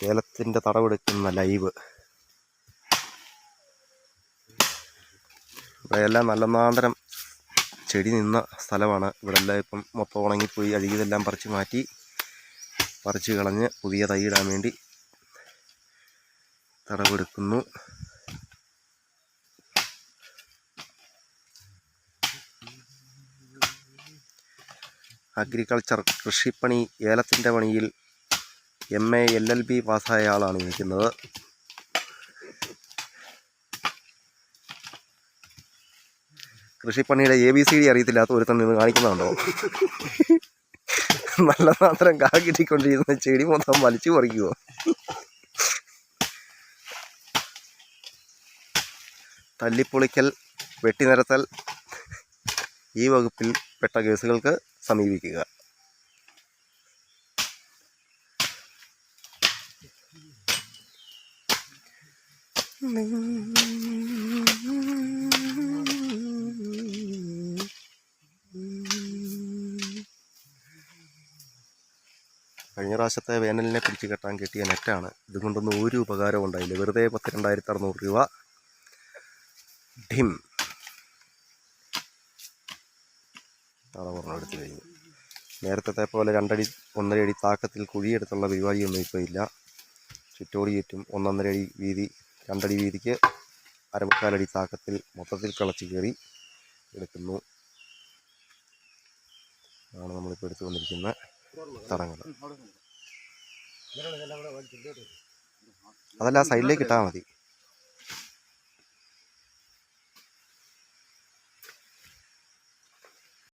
ഏലത്തിൻ്റെ തടവെടുക്കുന്ന live. ഇവിടെയെല്ലാം നല്ലൊന്നാന്തരം ചെടി നിന്ന സ്ഥലമാണ്. ഇവിടെ എല്ലാം ഇപ്പം മൊത്തം ഉണങ്ങിപ്പോയി. അഴുകിയതെല്ലാം പറിച്ച് കളഞ്ഞ് പുതിയ തൈയിടാൻ വേണ്ടി തടവെടുക്കുന്നു. അഗ്രികൾച്ചർ കൃഷിപ്പണി ഏലത്തിൻ്റെ പണിയിൽ MA LLB പാസ്സായ ആളാണ് നിൽക്കുന്നത്. കൃഷിപ്പണിയുടെ ABCD അറിയത്തില്ലാത്ത ഒരുത്തൻ നിന്ന് കാണിക്കുന്നുണ്ടോ? നല്ല മാത്രം കാക്കിട്ടിക്കൊണ്ടിരുന്ന ചെടി മൊത്തം വലിച്ചു പറിക്കുമോ? തല്ലിപ്പൊളിക്കൽ, വെട്ടിനിരത്തൽ ഈ വകുപ്പിൽ പെട്ട കേസുകൾക്ക് സമീപിക്കുക. കഴിഞ്ഞ പ്രാവശ്യത്തെ വേനലിനെ പിടിച്ച് കെട്ടാൻ കിട്ടിയ നെറ്റാണ്. ഇതുകൊണ്ടൊന്നും ഒരു ഉപകാരവും ഉണ്ടായില്ല. വെറുതെ 12,600 രൂപ ഡിം എടുത്തു കഴിഞ്ഞു. നേരത്തെ പോലെ 2 അടി 1.5 അടി താക്കത്തിൽ കുഴിയെടുത്തുള്ള പരിപാടിയൊന്നും ഇപ്പോൾ ഇല്ല. ചുറ്റോടി ചുറ്റും 1.5 അടി വീതി 2 അടി വീതിക്ക് 3/4 അടി താക്കത്തിൽ മൊത്തത്തിൽ കിളച്ച് കയറി എടുക്കുന്നു. ആണ് നമ്മളിപ്പോൾ എടുത്തു വന്നിരിക്കുന്ന തടങ്ങൾ. അതല്ല സൈഡിലേക്ക് ഇട്ടാൽ മതി.